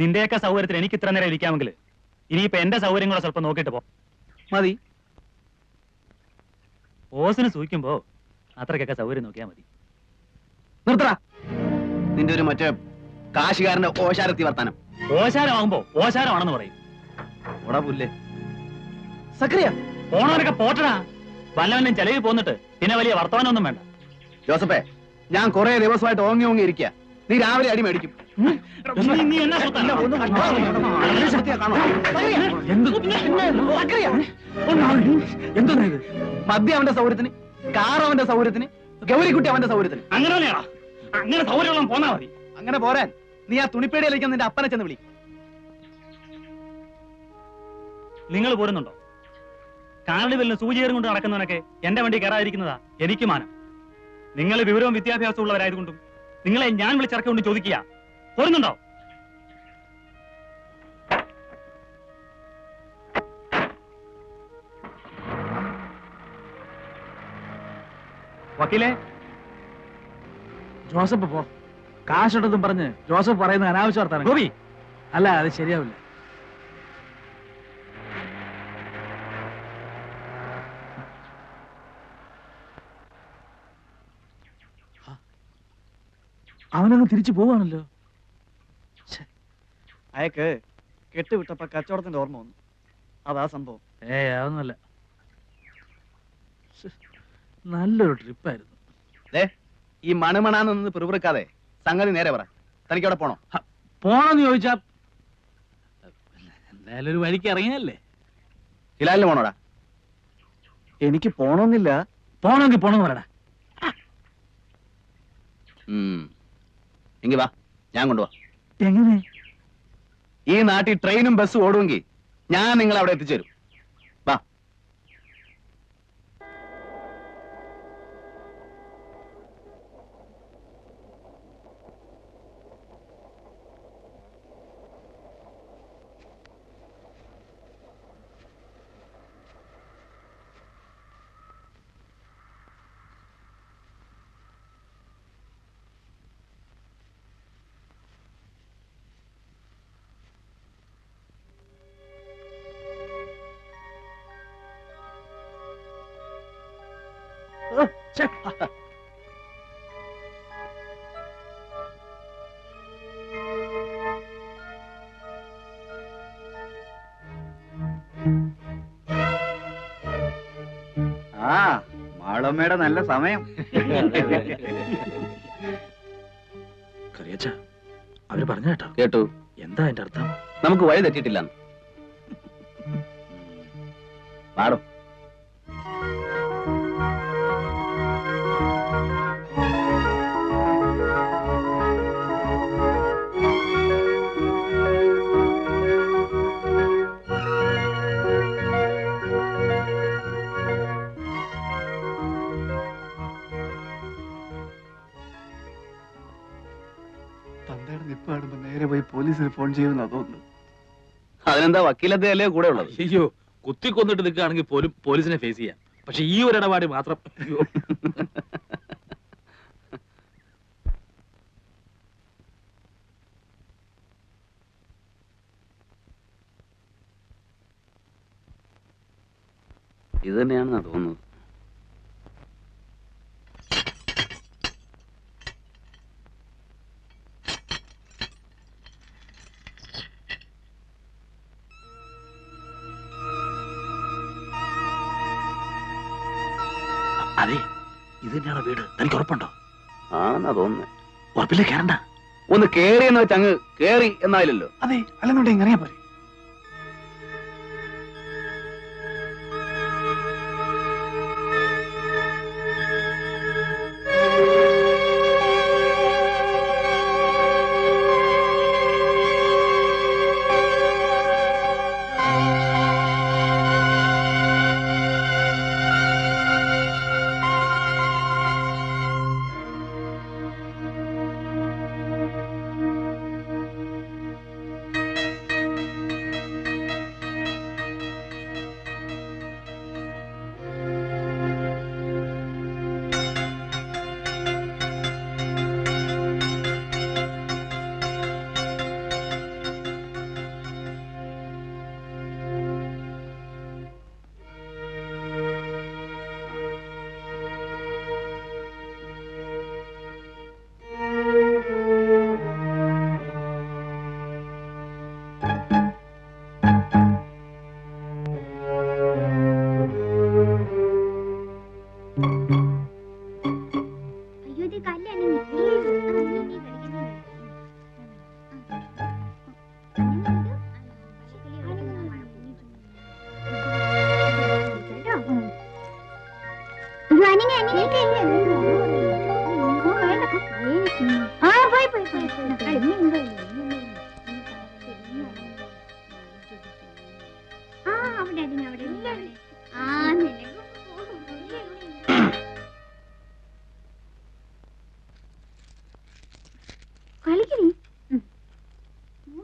നിന്റെയൊക്കെ സൗകര്യത്തിൽ എനിക്ക് ഇത്ര നേരം ഇരിക്കാമെങ്കിൽ ഇനിയിപ്പോ എന്റെ സൗകര്യം കൂടെ സ്വല്പം നോക്കിയിട്ട് പോ. മതി. ഓസിന് സൂഹിക്കുമ്പോ അത്രക്കൊക്കെ സൗകര്യം നോക്കിയാ മതി. നിർത്തറ നിന്റെ ഒരു മറ്റേ കാശുകാരന്റെ ഓശാരത്തി വർത്താനം. ഓശാരമാകുമ്പോ ഓശാരമാണെന്ന് പറയും. ഓടാ പുല്ലേ സക്രിയ. പോണവരൊക്കെ പോട്ടടാ. വല്ലവനും ചെലവിൽ പോന്നിട്ട് പിന്നെ വലിയ വർത്തമാനമൊന്നും വേണ്ട. ജോസഫേ, ഞാൻ കുറെ ദിവസമായിട്ട് ഓങ്ങി ഓങ്ങി ഇരിക്കുക. നീ രാവിലെ അടി മേടിക്കും. മദ്യ അവന്റെ സൗകര്യത്തിന്, കാർ അവന്റെ സൗകര്യത്തിന്, ഗൗരിക്കുട്ടി അവന്റെ സൗകര്യത്തിന്. അങ്ങനെ സൗകര്യം പോന്നാ മതി. അങ്ങനെ പോരാൻ നീ ആ തുണിപ്പേടിയിലേക്ക് നിന്റെ അപ്പനെ ചെന്ന് വിളി. നിങ്ങൾ പോരുന്നുണ്ടോ? കാർണിവലിന് സൂചിയേറും കൊണ്ട് നടക്കുന്നവനൊക്കെ എന്റെ വണ്ടി കയറാതിരിക്കുന്നതാ എനിക്ക് മാനം. നിങ്ങൾ വിവരവും വിദ്യാഭ്യാസവും ഉള്ളവരായതുകൊണ്ടും നിങ്ങളെ ഞാൻ വിളിച്ചിറക്കൊണ്ട് ചോദിക്കുക, പോരുന്നുണ്ടോ? വക്കീലേ, ജോസഫ് പോ. കാശുണ്ടെന്നും പറഞ്ഞ് ജോസഫ് പറയുന്ന അനാവശ്യ വർത്താനം. ഗോപി, അല്ല, അത് ശരിയാവില്ല. അവനങ്ങ് തിരിച്ചു പോവാണല്ലോ. അയക്ക് കെട്ടുവിട്ടപ്പോ കച്ചവടത്തിന്റെ ഓർമ്മ വന്നു. അതാ സംഭവം. അതൊന്നുമല്ല. നല്ലൊരു ട്രിപ്പായിരുന്നു. ഈ മണമണാന്ന് പിറുപിറുക്കാതെ സംഗതി നേരെ പറ. തനിക്ക് അവിടെ പോണോ? പോണോന്ന് ചോദിച്ചാ എന്തായാലും ഒരു വഴിക്ക് ഇറങ്ങിയല്ലേ. ഹിലാലിന് പോണോടാ? എനിക്ക് പോണോന്നില്ല. പോണമെങ്കിൽ പോണെന്ന് പറയടാ. എങ്കി വാ, ഞാൻ കൊണ്ടുപോവാ. എങ്ങനെ? ഈ നാട്ടിൽ ട്രെയിനും ബസ്സും ഓടുമെങ്കിൽ ഞാൻ നിങ്ങളെ അവിടെ എത്തിച്ചേരും. വാ. മാളമ്മയുടെ നല്ല സമയം. അവര് പറഞ്ഞ കേട്ടോ? കേട്ടു. എന്താ അതിന്റെ അർത്ഥം? നമുക്ക് വഴി തെറ്റിയിട്ടില്ല. മാറും. തന്തയുടെ നിപ്പ് കാണുമ്പോ നേരെ പോയി പോലീസിന് ഫോൺ ചെയ്യുമെന്നാ തോന്നുന്നു. അതിനെന്താ വക്കീലത്തെ കൂടെ ഉള്ളത്? അയ്യോ, കുത്തിക്കൊന്നിട്ട് നിൽക്കുകയാണെങ്കിൽ പോലും പോലീസിനെ ഫേസ് ചെയ്യാം. പക്ഷെ ഈ ഒരു ഇടപാട് മാത്രം ഇത് തന്നെയാണെന്നാ തോന്നുന്നത്. അതെ, ഇത് തന്നെയാണോ വീട്? തനിക്ക് ഉറപ്പുണ്ടോ? ആണെന്നാ തോന്നുന്നത്. ഉറപ്പില്ലേ? കയറണ്ട. ഒന്ന് കേറി എന്ന് വെച്ച് അങ്ങ് കേറി എന്നായില്ലല്ലോ. അതെ, അല്ലെന്നുണ്ടെങ്കിൽ അറിയാൻ പോരെ.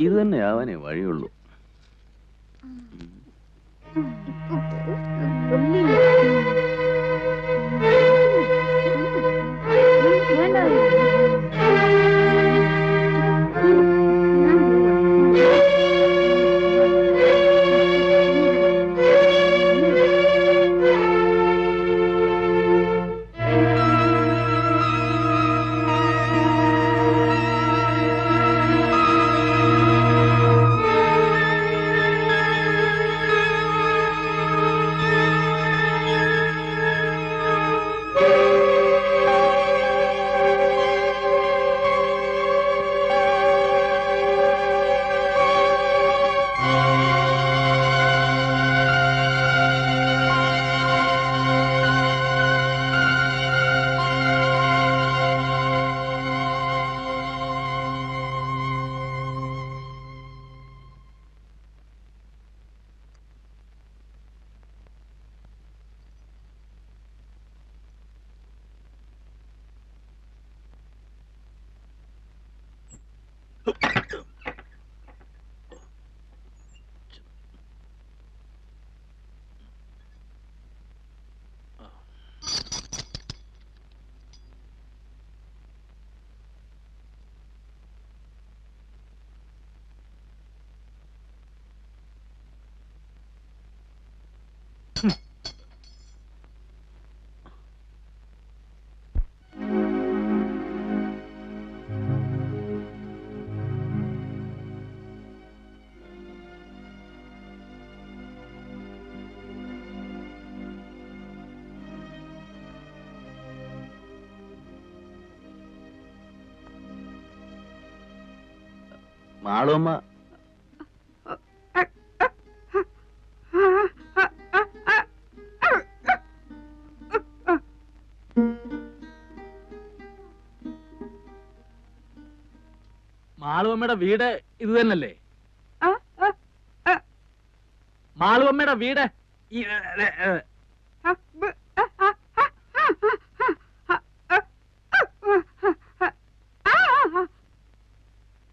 ഇത് തന്നെ ആവാനേ വഴിയുള്ളൂ. മാളുമ്മ മാളുവമ്മയുടെ വീട് ഇത് തന്നല്ലേ? മാളുവമ്മയുടെ വീട്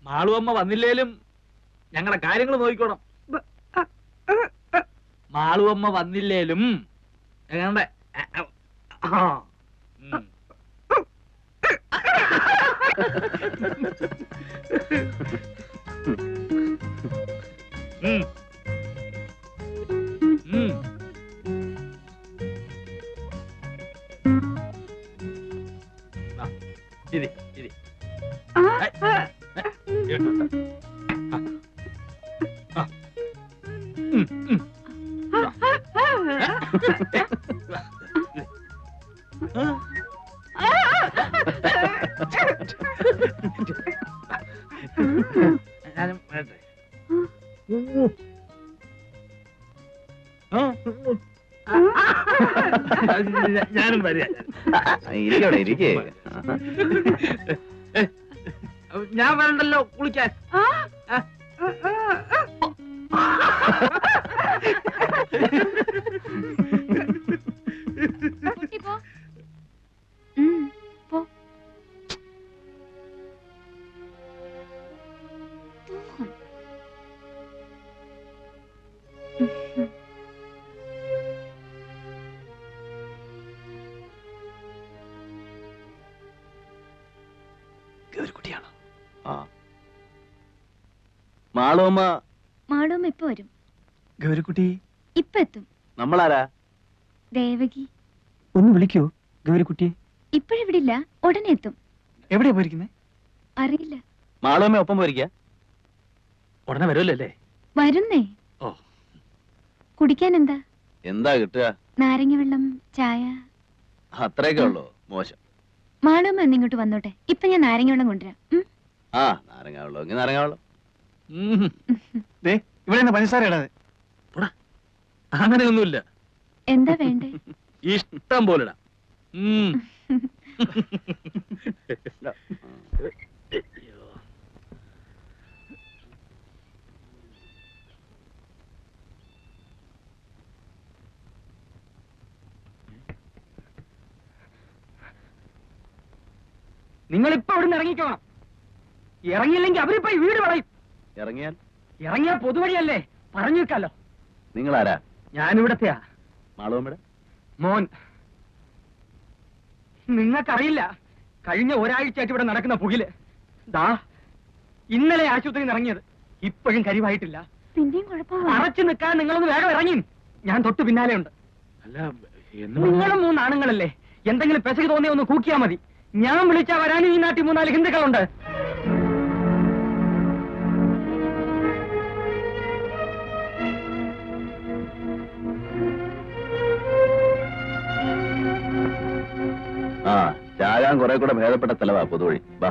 മാളുവമ്മ വന്നില്ലേലും ഞങ്ങളുടെ കാര്യങ്ങൾ നോക്കിക്കോണം. മാളുവമ്മ വന്നില്ലേലും ഞങ്ങളുടെ ഇരി ഇരി ഞാനും വരട്ടെ. ഞാനും വരിക. ഇരിക്കവിടെ ഇരിക്കേ. ഞാൻ വരണ്ടല്ലോ കുളിക്കാൻ. ഗൗരിക്കുട്ടിയാണ്. മാളുമ്മ മാളുമ്മ ഇപ്പൊ വരും. ഗൗരിക്കുട്ടി ഇപ്പൊ എത്തും. നമ്മളാരാ? ദേവകി. ഒന്ന് വിളിക്കോ ഗൗരിക്കുട്ടി? ഇപ്പോഴിവിടില്ല, ഉടനെ എത്തും. എവിടെയാ പോയിരിക്കുന്നേ? അറിയില്ല. മാളുമ്മ ഒപ്പം പോയിരിക്ക? ഉടനെ വരുമല്ലേ? വരുന്നേ. ഓ, കുടിക്കാൻ എന്താ? എന്താ കിട്ടുക? നാരങ്ങ വെള്ളം, ചായ. അത്രയൊക്കെ ഉള്ളൂ? മോശം. മാളുമ്മ എന്നിങ്ങോട്ട് വന്നോട്ടെ, ഇപ്പൊ ഞാൻ നാരങ്ങ വെള്ളം കൊണ്ടുവരാം. ആ, നാരങ്ങ വെള്ളം എങ്കിൽ നാരങ്ങ വെള്ളം. ഇവിടെ പഞ്ചസാര ഇടാതെ. അങ്ങനെയൊന്നുമില്ല. എന്താ വേണ്ടേ? ഇഷ്ടം പോലെ ഇടാം. ഉം. നിങ്ങൾ ഇപ്പൊ ഇവിടുന്ന് ഇറങ്ങിക്കോണം. ഇറങ്ങിയില്ലെങ്കിൽ അവരിപ്പോ ഈ വീട് പറയും. ഇറങ്ങിയാൽ ഇറങ്ങിയ പൊതുവഴിയല്ലേ, പറഞ്ഞു വെക്കാലോ. നിങ്ങൾ ആരാ? ഞാനിവിടത്തെയാ മാളവമ്മയുടെ മോൻ. നിങ്ങൾക്കറിയില്ല, കഴിഞ്ഞ ഒരാഴ്ചയായിട്ട് ഇവിടെ നടക്കുന്ന പുകില്. ദാ ഇന്നലെ ആശുപത്രിയിൽ നിന്ന് ഇറങ്ങിയത്, ഇപ്പോഴും കരിവായിട്ടില്ല. പിന്നെയും കുഴപ്പമാണ്. അറച്ചു നിൽക്കാൻ നിങ്ങളൊന്ന് വേഗം ഇറങ്ങി. ഞാൻ തൊട്ട് പിന്നാലെ ഉണ്ട്. അല്ല എന്ന് പറഞ്ഞാ- നിങ്ങളും 3 ആണുങ്ങളല്ലേ, എന്തെങ്കിലും പെശക് തോന്നിയ ഒന്ന് കൂക്കിയാ മതി. ഞാൻ വിളിച്ചാ വരാനും ഈ നാട്ടിൽ 3-4 ഹിന്ദുക്കളുണ്ട്. ആ ചാകാൻ കുറെ കൂടെ ഭേദപ്പെട്ട സ്ഥലവാ പൊതുവഴി. വാ.